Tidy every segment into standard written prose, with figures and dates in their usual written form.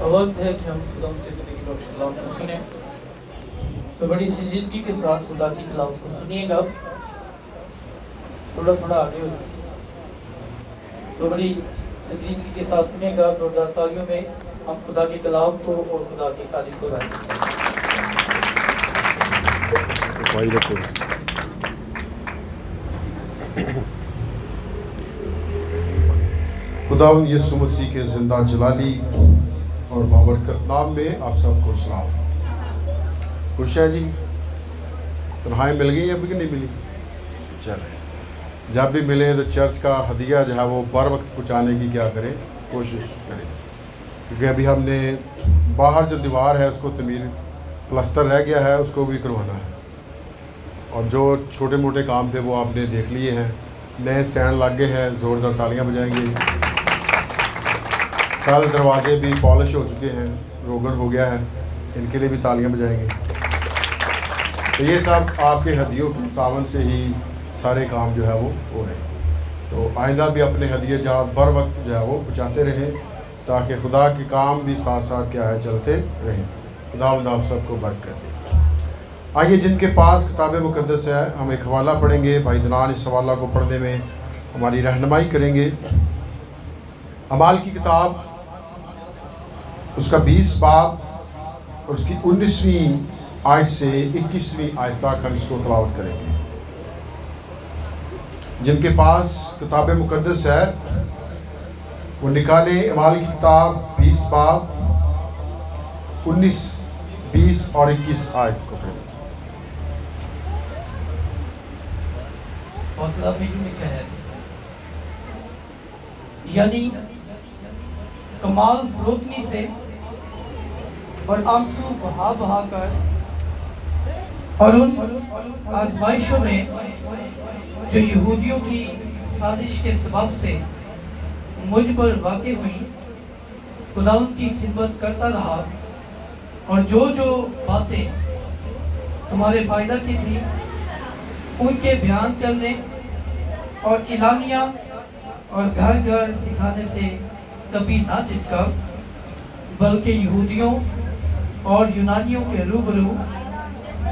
وقت ہے کہ ہم خدا کے زندگی بخش کلام کو سنیں، تو بڑی سنجیدگی کے ساتھ خدا کی تلاوت کو سنیے گا. تھوڑا آگے ہو جائے تو بڑی سنجیدگی کے ساتھ سنیے گا. زوردار تالیوں میں ہم خدا کی تلاوت کو اور خدا کی تعریف کو گائیں. خداوند یسوع مسیح کے زندہ جلالی اور بابرکت نام میں آپ سب کو سلام. خوش ہے جی؟ تنہائی مل گئی ابھی کہ نہیں ملی؟ چلیں، جب بھی ملیں تو چرچ کا ہدیہ جو ہے وہ بر وقت پہنچانے کی کیا کریں، کوشش کریں، کیونکہ ابھی ہم نے باہر جو دیوار ہے اس کو تعمیر پلستر رہ گیا ہے، اس کو بھی کروانا ہے، اور جو چھوٹے موٹے کام تھے وہ آپ نے دیکھ لیے ہیں. نئے سٹینڈ لگ گئے ہیں، زوردار تالیاں بجائیں گے. کل دروازے بھی پالش ہو چکے ہیں، روگن ہو گیا ہے، ان کے لیے بھی تالیاں بجائیں گے. تو یہ سب آپ کے ہدیوں کی تعاون سے ہی سارے کام جو ہے وہ ہو رہے ہیں. تو آئندہ بھی اپنے ہدیے جات بر وقت جو ہے وہ پہنچاتے رہیں، تاکہ خدا کے کام بھی ساتھ ساتھ کیا ہے چلتے رہیں. خداوند آپ سب کو برکت دے. آئیے، جن کے پاس کتاب مقدس ہے ہم ایک حوالہ پڑھیں گے. بھائی دنان اس حوالہ کو پڑھنے میں ہماری رہنمائی کریں گے. اعمال کی کتاب اس کا 20 باب اور اس کی 19ویں آیت سے 21ویں آیت تک ہم اس کو تلاوت کریں گے. جن کے پاس کتاب مقدس ہے وہ نکالیں. اعمال کی کتاب 20 باب 19، 20 اور 21 آیت کو پڑھیں. واقعہ میں جو لکھا ہے، یعنی کمال فروتنی سے اور آنسو بہا بہا کر اور ان آزمائشوں میں جو یہودیوں کی سازش کے سبب سے مجھ پر واقع ہوئی، خداوند کی خدمت کرتا رہا، اور جو باتیں تمہارے فائدہ کی تھی ان کے بیان کرنے اور اعلانیہ اور گھر گھر سکھانے سے کبھی نہ جھجکا، بلکہ یہودیوں اور یونانیوں کے روبرو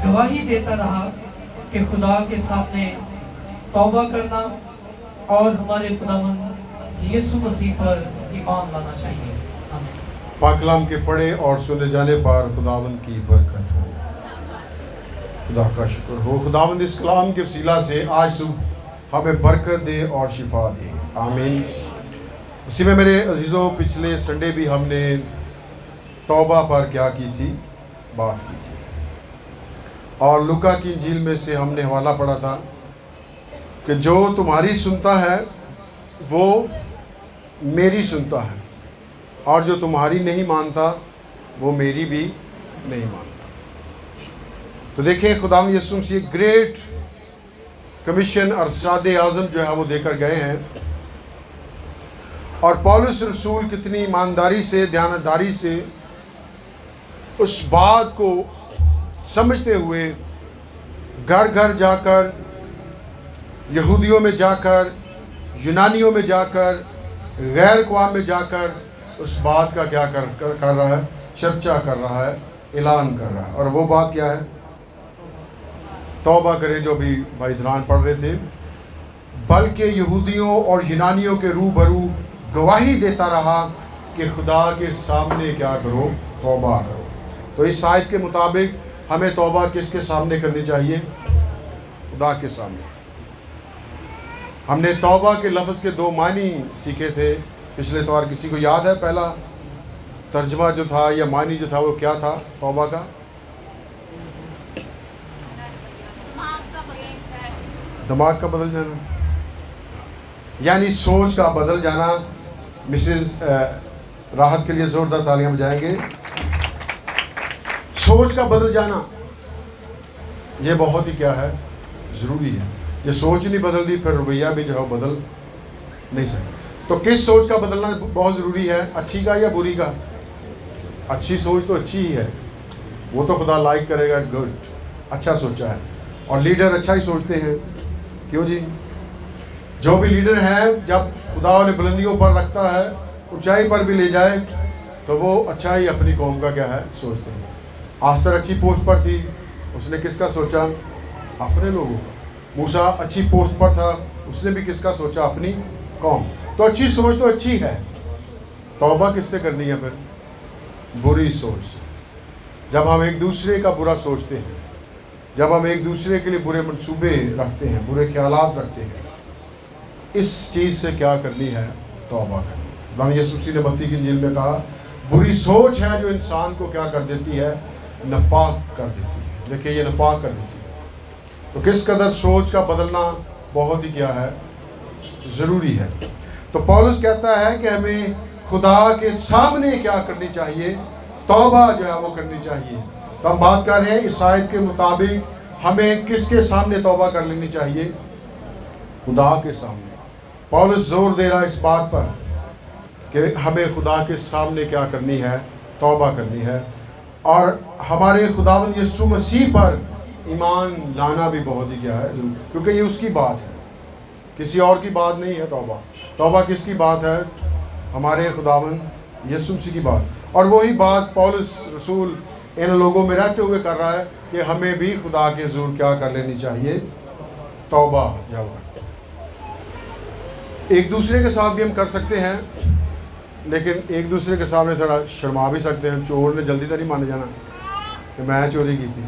گواہی دیتا رہا کہ خدا کے سامنے توبہ کرنا اور ہمارے خداوند یسوع مسیح پر ایمان لانا چاہیے. پاک کلام کے پڑھے اور سنے جانے پر خداوند کی برکت ہو. خدا کا شکر ہو. خداوند اس کلام کے وسیلہ سے آج صبح ہمیں برکت دے اور شفا دے. آمین. اسی میں میرے عزیزوں، پچھلے سنڈے بھی ہم نے توبہ پر کیا کی تھی، بات کی تھی، اور لوکا کی انجیل میں سے ہم نے حوالہ پڑھا تھا کہ جو تمہاری سنتا ہے وہ میری سنتا ہے، اور جو تمہاری نہیں مانتا وہ میری بھی نہیں مانتا. تو دیکھیں، خداوند یسوع مسیح گریٹ کمیشن ارشاد اعظم جو ہے وہ دے کر گئے ہیں، اور پولس رسول کتنی ایمانداری سے، دیانتداری سے اس بات کو سمجھتے ہوئے گھر گھر جا کر، یہودیوں میں جا کر، یونانیوں میں جا کر، غیر اقوام میں جا کر اس بات کا کیا کر رہا ہے، چرچا کر رہا ہے، اعلان کر رہا ہے. اور وہ بات کیا ہے؟ توبہ کریں، جو بھی بھائی دنان پڑھ رہے تھے. بلکہ یہودیوں اور یونانیوں کے روبرو گواہی دیتا رہا کہ خدا کے سامنے کیا کرو، توبہ کرو. تو اس آیت کے مطابق ہمیں توبہ کس کے سامنے کرنی چاہیے؟ خدا کے سامنے. ہم نے توبہ کے لفظ کے 2 معنی سیکھے تھے پچھلے اتوار. کسی کو یاد ہے پہلا ترجمہ جو تھا یا معنی جو تھا وہ کیا تھا توبہ کا؟ دماغ کا بدل جانا، یعنی سوچ کا بدل جانا. مسز راحت کے لیے زوردار تالیاں بجائیں گے. سوچ کا بدل جانا یہ بہت ہی کیا ہے، ضروری ہے. یہ سوچ نہیں بدلتی پھر رویہ بھی جو ہے بدل نہیں سکتا. تو کس سوچ کا بدلنا بہت ضروری ہے؟ اچھی کا یا بری کا؟ اچھی سوچ تو اچھی ہی ہے، وہ تو خدا لائک کرے گا، گڈ، اچھا سوچا ہے. اور لیڈر اچھا ہی سوچتے ہیں. کیوں جی؟ جو بھی لیڈر ہے جب خدا انہیں بلندیوں پر رکھتا ہے، اونچائی پر بھی لے جائے تو وہ اچھائی اپنی قوم کا کیا ہے سوچتے ہیں. آستر اچھی پوسٹ پر تھی, اس نے کس کا سوچا؟ اپنے لوگوں کا. موسیٰ اچھی پوسٹ پر تھا, اس نے بھی کس کا سوچا؟ اپنی قوم. تو اچھی سوچ تو اچھی ہے, توبہ کس سے کرنی ہے پھر؟ بری سوچ سے. جب ہم ایک دوسرے کا برا سوچتے ہیں, جب ہم ایک دوسرے کے لیے برے منصوبے رکھتے ہیں, برے خیالات رکھتے ہیں, اس چیز سے کیا کرنی ہے؟ توبہ کرنی. مولانا یسوع مسیح نے متی کی انجیل میں کہا بری سوچ ہے جو انسان کو کیا کر دیتی ہے؟ ناپاک کر دیتی ہے. دیکھیں یہ ناپاک کر دیتی ہے. تو کس قدر سوچ کا بدلنا بہت ہی کیا ہے ضروری ہے. تو پولس کہتا ہے کہ ہمیں خدا کے سامنے کیا کرنی چاہیے؟ توبہ جو ہے وہ کرنی چاہیے. تو ہم بات کر رہے ہیں اس آیت کے مطابق ہمیں کس کے سامنے توبہ کر لینی چاہیے؟ خدا کے سامنے. پولس زور دے رہا ہے اس بات پر کہ ہمیں خدا کے سامنے کیا کرنی ہے؟ توبہ کرنی ہے. اور ہمارے خداوند یسوع مسیح پر ایمان لانا بھی بہت ہی کیا ہے ضروری, کیونکہ یہ اس کی بات ہے, کسی اور کی بات نہیں ہے. توبہ کس کی بات ہے؟ ہمارے خداوند یسوع مسیح کی بات. اور وہی بات پولس رسول ان لوگوں میں رہتے ہوئے کر رہا ہے کہ ہمیں بھی خدا کے حضور کیا کر لینی چاہیے؟ توبہ. ایک دوسرے کے ساتھ بھی ہم کر سکتے ہیں, لیکن ایک دوسرے کے سامنے تھوڑا شرما بھی سکتے ہیں. چور نے جلدی تو نہیں مانے جانا کہ میں چوری کی تھی.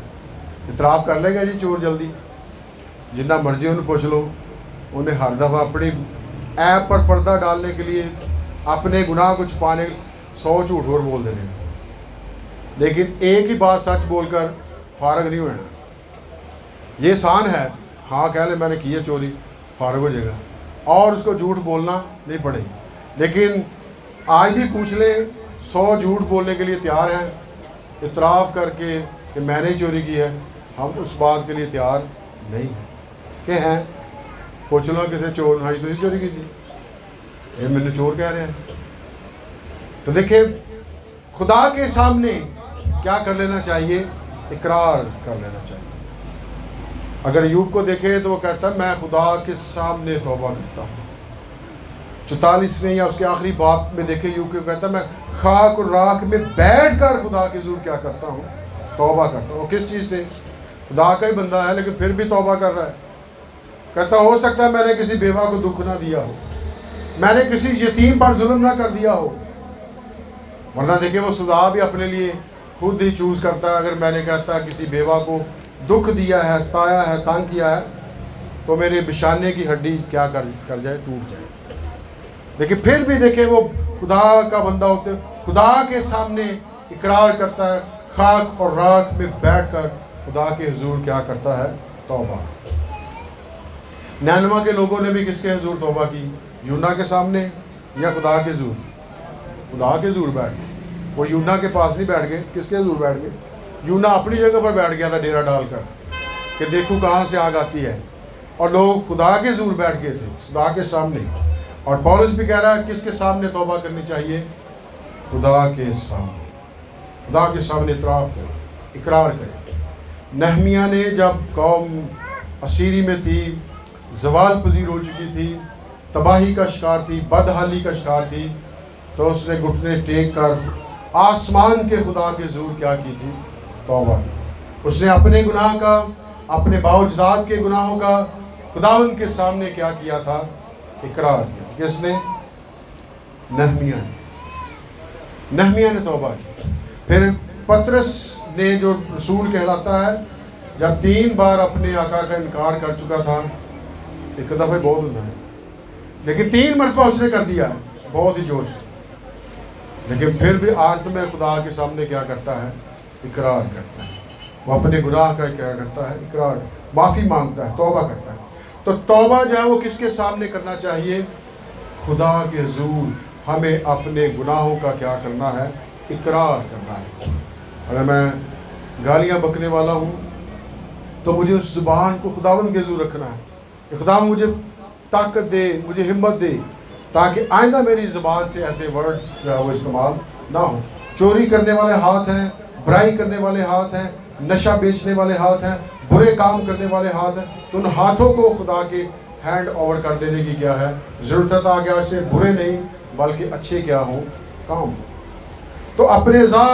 اعتراف کر لے گا جی چور جلدی, جتنا مرضی انہیں پوچھ لو. انہیں ہر دفعہ اپنی ایپ پر پردہ ڈالنے کے لیے, اپنے گناہ کو چھپانے 100 جھوٹ اور بول دینے, لیکن ایک ہی بات سچ بول کر فارغ نہیں ہونا. یہ آسان ہے, ہاں کہہ لیں میں نے کی ہے چوری, فارغ ہو جائے گا, اور اس کو جھوٹ بولنا نہیں پڑے گی. لیکن آج بھی پوچھ لیں 100 جھوٹ بولنے کے لیے تیار ہیں, اعتراف کر کے کہ میں نے چوری کی ہے. ہم اس بات کے لیے تیار نہیں کہ ہیں. پوچھ لو کسی چور, ہاں جی چوری کی تھی, یہ میں نے چور کہہ رہے ہیں. تو دیکھیں خدا کے سامنے کیا کر لینا چاہیے؟ اقرار کر لینا چاہیے. اگر ایوب کو دیکھے تو وہ کہتا ہے میں خدا کے سامنے توبہ کرتا ہوں. 44 یا اس کے آخری باب میں دیکھے ایوب کو کہتا ہے میں خاک اور راکھ میں بیٹھ کر خدا کے حضور کیا کرتا ہوں؟ توبہ کرتا ہوں. کس چیز سے؟ خدا کا ہی بندہ ہے لیکن پھر بھی توبہ کر رہا ہے. کہتا ہو سکتا ہے میں نے کسی بیوہ کو دکھ نہ دیا ہو, میں نے کسی یتیم پر ظلم نہ کر دیا ہو. ورنہ دیکھیں وہ سزا بھی اپنے لیے خود ہی چوز کرتا ہے. اگر میں نے کہتا ہے کسی بیوہ کو دکھ دیا ہے, ستایا ہے, تنگ کیا ہے, تو میرے بشانے کی ہڈی کیا کر جائے, ٹوٹ جائے. لیکن پھر بھی دیکھیں وہ خدا کا بندہ ہوتے خدا کے سامنے اقرار کرتا ہے, خاک اور راکھ میں بیٹھ کر خدا کے حضور کیا کرتا ہے؟ توبہ. نینوا کے لوگوں نے بھی کس کے حضور توبہ کی؟ یونا کے سامنے یا خدا کے حضور؟ خدا کے حضور بیٹھ گئے. وہ یونا کے پاس نہیں بیٹھ گئے, کس کے حضور بیٹھ گئے؟ یونا اپنی جگہ پر بیٹھ گیا تھا ڈیرا ڈال کر کہ دیکھو کہاں سے آگ آتی ہے, اور لوگ خدا کے حضور بیٹھ گئے تھے, خدا کے سامنے. اور پولس بھی کہہ رہا ہے کس کے سامنے توبہ کرنی چاہیے؟ خدا کے سامنے. خدا کے سامنے اعتراف کرے, اقرار کرے. نہمیہ نے جب قوم اسیری میں تھی, زوال پذیر ہو چکی تھی, تباہی کا شکار تھی, بدحالی کا شکار تھی, تو اس نے گھٹنے ٹیک کر آسمان کے خدا کے حضور کیا کی تھی؟ توبہ کی. اس نے اپنے گناہ کا, اپنے باوجداد کے گناہوں کا خداوند کے سامنے کیا کیا تھا؟ اقرار کیا. کس نے؟ نہمیہ نے توبہ کی. پھر پطرس نے جو رسول کہلاتا ہے, جب 3 بار اپنے آقا کا انکار کر چکا تھا, ایک دفعہ بہت ہوتا ہے لیکن 3 مرتبہ اس نے کر دیا ہے بہت ہی جوش, لیکن پھر بھی آخر میں خدا کے سامنے کیا کرتا ہے؟ اقرار کرتا ہے. وہ اپنے گناہ کا کیا کرتا ہے؟ اقرار, معافی مانگتا ہے, توبہ کرتا ہے. تو توبہ جو ہے وہ کس کے سامنے کرنا چاہیے؟ خدا کے حضور. ہمیں اپنے گناہوں کا کیا کرنا ہے؟ اقرار کرنا ہے. اگر میں گالیاں بکنے والا ہوں تو مجھے اس زبان کو خداوند کے حضور رکھنا ہے کہ خداوند مجھے طاقت دے, مجھے ہمت دے, تاکہ آئندہ میری زبان سے ایسے ورڈز جو ہے وہ استعمال نہ ہوں. چوری کرنے والے ہاتھ ہیں, برائی کرنے والے ہاتھ ہیں, نشہ بیچنے والے ہاتھ ہیں, برے کام کرنے والے ہاتھ ہیں. تو ان ہاتھوں کو خدا کے ہینڈ اوور کر دینے کی کیا ہے ضرورت ہے, تاکہ آج سے برے نہیں بلکہ اچھے کیا ہوں کام. تو اپنے ذا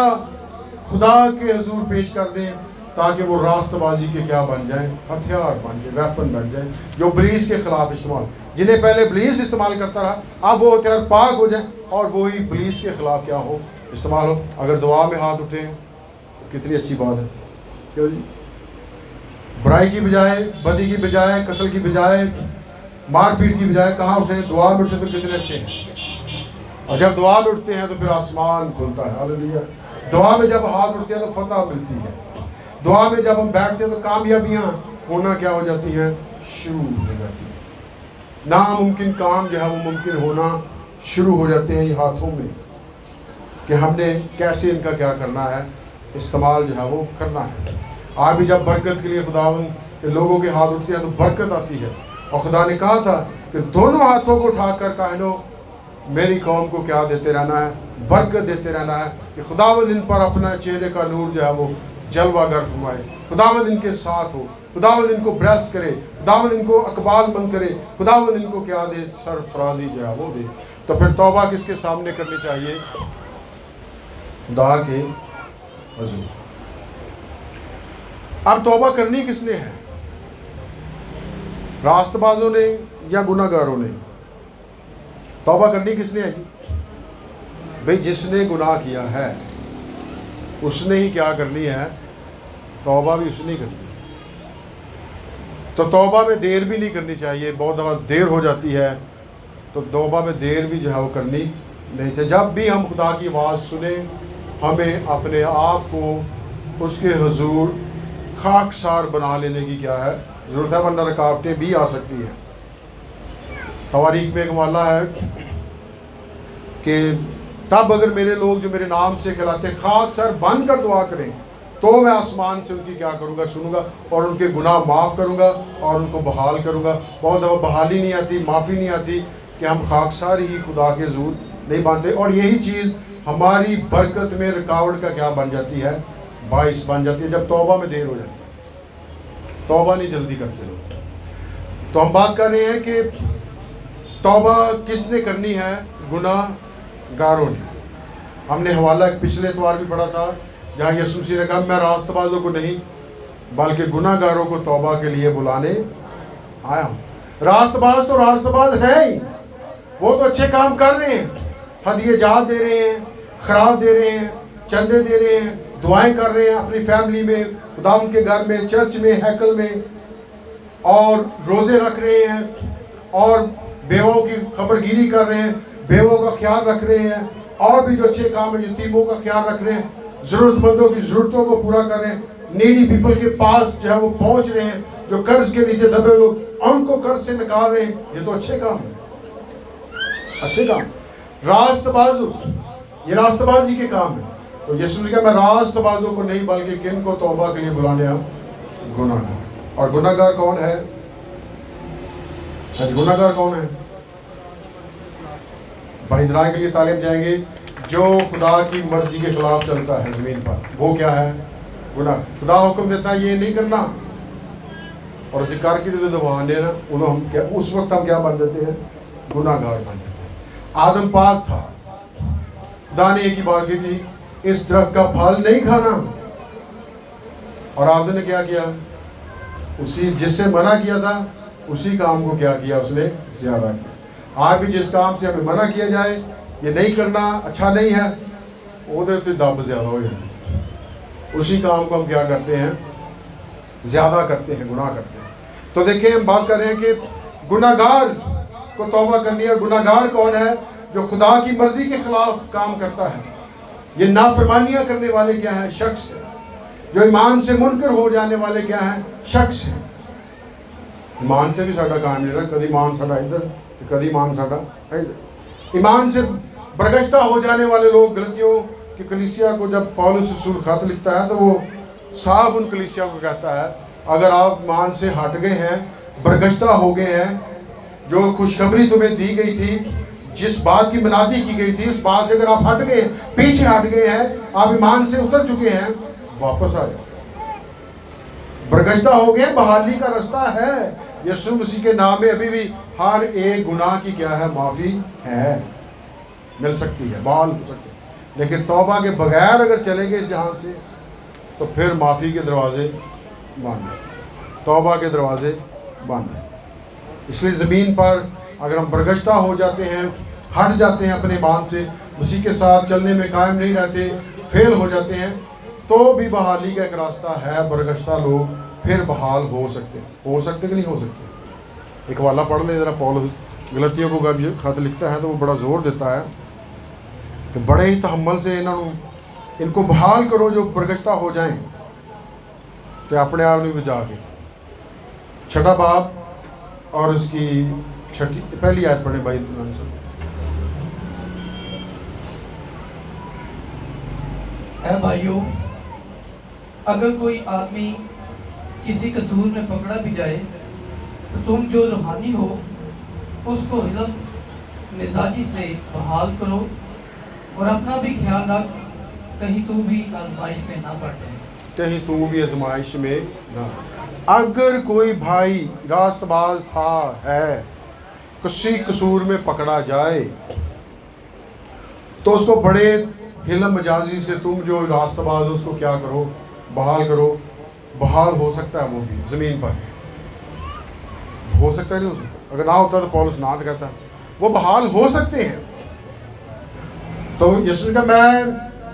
خدا کے حضور پیش کر دیں تاکہ وہ راست بازی کے کیا بن جائیں، ہتھیار بن جائیں، ویپن بن جائیں جو ابلیس کے خلاف استعمال، جنہیں پہلے ابلیس استعمال کرتا رہا اب وہ ہتھیار پاک ہو جائیں اور وہی ابلیس کے خلاف کیا ہو، استعمال ہو۔ اگر دعا میں ہاتھ اٹھیں کتنی اچھی بات ہے، کیوں جی؟ برائی کی بجائے، بدی کی بجائے، قتل کی بجائے، مار پیٹ کی بجائے کہاں اٹھیں؟ دعا میں اٹھیں تو کتنے اچھے ہیں۔ اور جب دعا میں اٹھتے ہیں تو پھر آسمان کھلتا ہے، ہاللیلویا۔ دعا میں جب ہاتھ اٹھتے ہیں تو فتح ملتی ہے، دعا میں جب ہم بیٹھتے ہیں تو کامیابیاں ہونا کیا ہو جاتی ہیں، شروع ہو جاتی ہیں، ناممکن کام جو ہے وہ ممکن ہونا شروع ہو جاتے ہیں یہ ہاتھوں میں، کہ ہم نے کیسے ان کا کیا کرنا ہے، استعمال جو ہے وہ کرنا ہے۔ آج بھی جب برکت کے لیے خداوند کے لوگوں کے ہاتھ اٹھتے ہیں تو برکت آتی ہے، اور خدا نے کہا تھا کہ دونوں ہاتھوں کو اٹھا کر کاہنوں میری قوم کو کیا دیتے رہنا ہے، برکت دیتے رہنا ہے، کہ خداوند ان پر اپنا چہرے کا نور جو ہے وہ جلوہ گر فرمائے، خداوند ان کے ساتھ ہو، خداوند ان کو بلیس کرے، خداوند ان کو اقبال مند کرے، خداوند ان کو کیا دے، سرفرازی جو ہے وہ دے۔ تو پھر توبہ کس کے سامنے کرنی چاہیے؟ خدا کے حضور۔ اب توبہ کرنی کس نے ہے؟ راست بازوں نے یا گناہ گاروں نے؟ توبہ کرنی کس نے ہے جی؟ بھئی جس نے گناہ کیا ہے اس نے ہی کیا کرنی ہے، توبہ بھی اس نے ہی کرنی ہے۔ تو توبہ میں دیر بھی نہیں کرنی چاہیے، بہت دفعہ دیر ہو جاتی ہے، تو توبہ میں دیر بھی جو ہے وہ کرنی نہیں چاہیے۔ جب بھی ہم خدا کی آواز سنیں ہمیں اپنے آپ کو اس کے حضور خاکسار بنا لینے کی کیا ہے ضرورت ہے، ورنہ رکاوٹیں بھی آ سکتی ہیں۔ تواریخ میں ایک معاملہ ہے کہ تب اگر میرے لوگ جو میرے نام سے کہلاتے خاک سر بن کر دعا کریں تو میں آسمان سے ان کی کیا کروں گا، سنوں گا اور ان کے گناہ معاف کروں گا اور ان کو بحال کروں گا۔ بہت دفعہ بحالی نہیں آتی، معافی نہیں آتی کہ ہم خاکسار ہی خدا کے حضور نہیں مانتے، اور یہی چیز ہماری برکت میں رکاوٹ کا کیا بن جاتی ہے، باعث بن جاتی ہے جب توبہ میں دیر ہو جاتی ہے، توبہ نہیں جلدی کرتے لوگ۔ تو ہم بات کر رہے ہیں کہ توبہ کس نے کرنی ہے؟ گناہ گاروں نے۔ ہم نے حوالہ ایک پچھلے اتوار بھی پڑھا تھا جہاں یسوع مسیح نے کہا میں راست بازوں کو نہیں بلکہ گناہ گاروں کو توبہ کے لیے بلانے آیا ہوں۔ راست باز تو راست باز ہے ہی، وہ تو اچھے کام کر رہے ہیں، ہدیے جات دے رہے ہیں، خیرات دے رہے ہیں، چندے دے رہے ہیں، دعائیں کر رہے ہیں اپنی فیملی میں، خداوند کے گھر میں، چرچ میں، ہیکل میں، اور روزے رکھ رہے ہیں اور بیووں کی خبر گیری کر رہے ہیں، بیووں کا خیال رکھ رہے ہیں، اور بھی جو اچھے کام ہیں، یتیموں کا خیال رکھ رہے ہیں، ضرورت مندوں کی ضرورتوں کو پورا کر رہے ہیں، نیڈی پیپل کے پاس جو ہے وہ پہنچ رہے ہیں، جو قرض کے نیچے دبے لوگ ان کو قرض سے نکال رہے ہیں۔ یہ تو اچھے کام ہیں، اچھے کام۔ راست بازو، یہ راست بازی کے کام ہیں۔ تو یسوع نے کہا میں راست بازوں کو نہیں بلکہ کن کو توبہ کے لیے بلانے ہم گناہ گار۔ اور گناہ گار کون ہے؟ گناہ گار کون ہے؟ بہدران کے لیے تعلیم جائیں گے جو خدا کی مرضی کے خلاف چلتا ہے زمین پر، وہ کیا ہے؟ گناہ۔ خدا حکم دیتا ہے یہ نہیں کرنا اور اسے کر کے جو دبانے نا انہوں ہم کیا، اس وقت ہم کیا بن جاتے ہیں؟ گناہ گار بن جاتے ہیں۔ آدم پاک تھا، خدا نے ایک ہی بات کی تھی اس درخت کا پھل نہیں کھانا، اور آدم نے کیا کیا؟ اسی جس سے منع کیا تھا اسی کام کو کیا کیا؟ اس نے زیادہ کیا۔ آج بھی جس کام سے ہمیں منع کیا جائے یہ نہیں کرنا اچھا نہیں ہے، وہ تو دب زیادہ ہو جاتی ہے، اسی کام کو ہم کیا کرتے ہیں؟ زیادہ کرتے ہیں، گناہ کرتے ہیں۔ تو دیکھیں ہم بات کر رہے ہیں کہ گناہ گار کو توبہ کرنی ہے۔ گناہ گار کون ہے؟ جو خدا کی مرضی کے خلاف کام کرتا ہے۔ یہ نافرمانیاں کرنے والے کیا ہیں؟ شخص ہے۔ جو ایمان سے منکر ہو جانے والے کیا ہیں؟ شخص ہیں۔ ایمان سے بھی ساڈا کام نہیں رہا، کدی ایمان ساڈا ادھر کدی ایمان ساڈا ادھر۔ ایمان سے برگشتہ ہو جانے والے لوگ غلطیوں کی کلیسیا کو جب پولس رسول خط لکھتا ہے تو وہ صاف ان کلیسیا کو کہتا ہے اگر آپ ایمان سے ہٹ گئے ہیں، برگشتہ ہو گئے ہیں، جو خوشخبری تمہیں دی گئی تھی، جس بات کی منادی کی گئی تھی اس بات سے اگر آپ ہٹ گئے، پیچھے ہٹ گئے ہیں، آپ ایمان سے اتر چکے ہیں، واپس آ جائیں۔ برگشتہ ہو گئے، بحالی کا رستہ ہے۔ یسوع مسیح کے نام میں ابھی بھی ہر ایک گناہ کی کیا ہے؟ معافی ہے، مل سکتی ہے، بحال ہو سکتی ہے۔ لیکن توبہ کے بغیر اگر چلے گئے جہاں سے تو پھر معافی کے دروازے بند ہیں، توبہ کے دروازے بند ہیں۔ اس لیے زمین پر اگر ہم برگشتہ ہو جاتے ہیں، ہٹ جاتے ہیں اپنے ایمان سے، مسیح کے ساتھ چلنے میں قائم نہیں رہتے، فیل ہو جاتے ہیں، تو بھی بحالی کا ایک راستہ ہے۔ برگشتہ لوگ پھر بحال ہو سکتے کہ نہیں ہو سکتے؟ ایک حوالہ پڑھ لیں ذرا، پولس غلطیوں کو جب خط لکھتا ہے تو وہ بڑا زور دیتا ہے کہ بڑے ہی تحمل سے ان کو بحال کرو جو برگشتہ ہو جائیں کہ اپنے آپ نہیں بچا کے۔ 6 باب اور اس کی پہلی آیت پڑھیں بھائی عمران صاحب۔ اے بھائیو، اگر کوئی آدمی کسی قصور میں پکڑا بھی جائے تو تم جو روحانی ہو اس کو علم مزاجی سے بحال کرو، اور اپنا بھی خیال رکھ کہیں تو بھی آزمائش میں نہ پڑ جائے۔ کہیں تو بھی آزمائش میں نہ۔ اگر کوئی بھائی راست باز ہے کسی قصور میں پکڑا جائے تو اس کو بڑے حلم مجازی سے تم جو راست باز اس کو کیا کرو؟ بحال کرو۔ بحال ہو سکتا ہے وہ بھی زمین پر، ہو سکتا ہے نہیں ہو سکتا؟ اگر نہ ہوتا تو پولس نہ کہتا، وہ بحال ہو سکتے ہیں۔ تو یسوع کا میں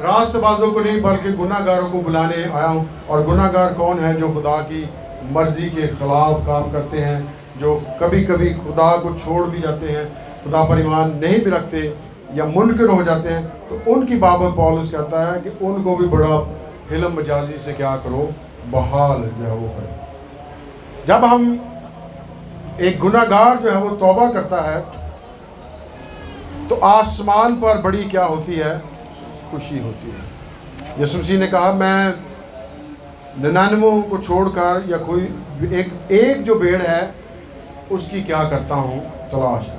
راست بازوں کو نہیں بلکہ گناہ گاروں کو بلانے آیا ہوں۔ اور گناہ گار کون ہیں؟ جو خدا کی مرضی کے خلاف کام کرتے ہیں، جو کبھی کبھی خدا کو چھوڑ بھی جاتے ہیں، خدا پر ایمان نہیں بھی رکھتے یا منکر ہو جاتے ہیں، تو ان کی بابت پولس کہتا ہے کہ ان کو بھی بڑا حلم مجازی سے کیا کرو؟ بحال جو ہے وہ کرے۔ جب ہم ایک گناہ گار جو ہے وہ توبہ کرتا ہے تو آسمان پر بڑی کیا ہوتی ہے؟ خوشی ہوتی ہے۔ یسوع مسیح نے کہا میں 99 کو چھوڑ کر یا کوئی ایک جو بھیڑ ہے اس کی کیا کرتا ہوں؟ تلاش۔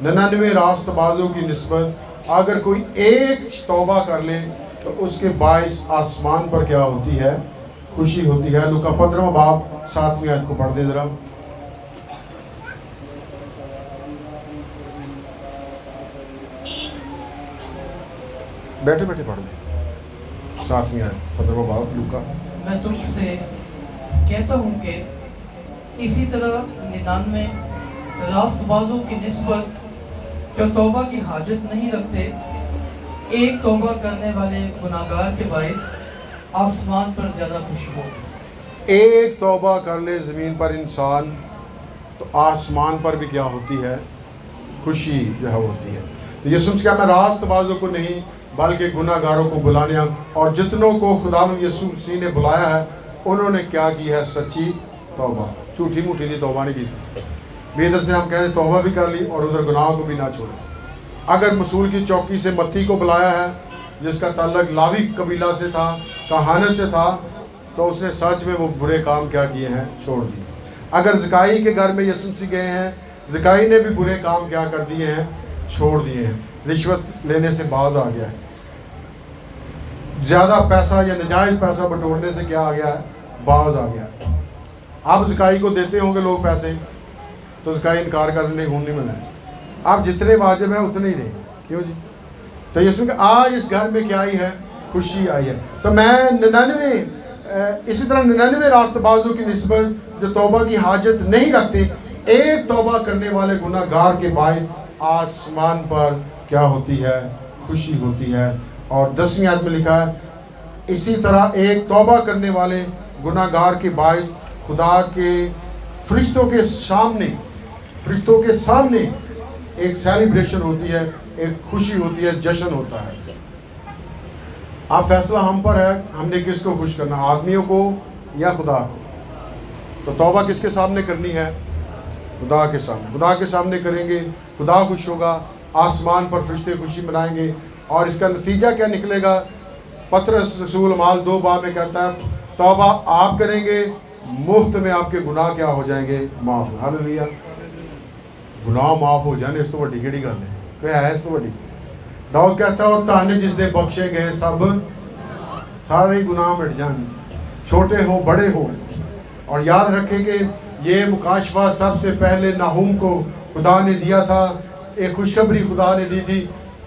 99 راست بازوں کی نسبت اگر کوئی ایک توبہ کر لے تو اس کے باعث آسمان پر کیا ہوتی ہے؟ خوشی ہوتی ہے۔ لوکا 15 باب 7ویں آیت کو پڑھ دیں ذرا۔ بیٹھے بیٹھے پڑھ دیں 7ویں آیت 15 باب لوکا۔ میں تم سے کہتا ہوں کہ اسی طرح 99 راست بازوں کی نسبت جو توبہ کی حاجت نہیں رکھتے، ایک توبہ کرنے والے گناہگار کے باعث آسمان پر زیادہ خوشی ہوگی۔ ایک توبہ کر لے زمین پر انسان تو آسمان پر بھی کیا ہوتی ہے؟ خوشی جو ہے ہوتی ہے۔ تو یسوع کیا میں راست بازوں کو نہیں بلکہ گناہ گاروں کو بلانے، اور جتنوں کو خداوند یسوع مسیح نے بلایا ہے انہوں نے کیا کی ہے؟ سچی توبہ، جھوٹی موٹی نہیں توبہ نہیں کی تھی۔ بھی ادھر سے ہم کہتے ہیں توبہ بھی کر لی اور ادھر گناہوں کو بھی نہ چھوڑیں۔ اگر مسول کی چوکی سے متی کو بلایا ہے جس کا تعلق لاوی قبیلہ سے تھا، کہانت سے تھا، تو اس نے سچ میں وہ برے کام کیا کیے ہیں؟ چھوڑ دیے۔ اگر زکائی کے گھر میں یسوع مسیح گئے ہیں، زکائی نے بھی برے کام کیا کر دیے ہیں؟ چھوڑ دیے ہیں۔ رشوت لینے سے باز آ گیا ہے، زیادہ پیسہ یا نجائز پیسہ بٹورنے سے کیا آ گیا ہے؟ باز آ گیا ہے۔ آپ زکائی کو دیتے ہوں گے لوگ پیسے تو زکائی انکار کرنے خون نہیں منائے، آپ جتنے واجب ہیں اتنے ہی دیں۔ کیوں جی؟ تو یسوع کہ آج اس گھر میں کیا آئی ہے؟ خوشی آئی ہے۔ تو میں 99 اسی طرح 99 راست بازوں کی نسبت جو توبہ کی حاجت نہیں رکھتے، ایک توبہ کرنے والے گناہ گار کے باعث آسمان پر کیا ہوتی ہے؟ خوشی ہوتی ہے۔ اور 10ویں آیت میں لکھا ہے اسی طرح ایک توبہ کرنے والے گناہ گار کے باعث خدا کے فرشتوں کے سامنے ایک سیلیبریشن ہوتی ہے، ایک خوشی ہوتی ہے، جشن ہوتا ہے۔ اب فیصلہ ہم پر ہے، ہم نے کس کو خوش کرنا، آدمیوں کو یا خدا کو؟ تو توبہ کس کے سامنے کرنی ہے؟ خدا کے سامنے۔ خدا کے سامنے کریں گے، خدا خوش ہوگا، آسمان پر فرشتے خوشی منائیں گے۔ اور اس کا نتیجہ کیا نکلے گا؟ پطرس رسول مال 2 باب میں کہتا ہے توبہ آپ کریں گے، مفت میں آپ کے گناہ کیا ہو جائیں گے؟ معاف۔ ہاللیلویہ۔ گناہ معاف ہو جانے اس تو بڑی کیڑی گل ہے؟ کیا ہے اس تو بڑی؟ داؤد کہتا ہے تانے جس نے بخشے گئے سب سارے گناہ مٹ جان، چھوٹے ہو بڑے ہو۔ اور یاد رکھیں کہ یہ مکاشفہ سب سے پہلے ناہوم کو خدا نے دیا تھا، ایک خوشخبری خدا نے دی تھی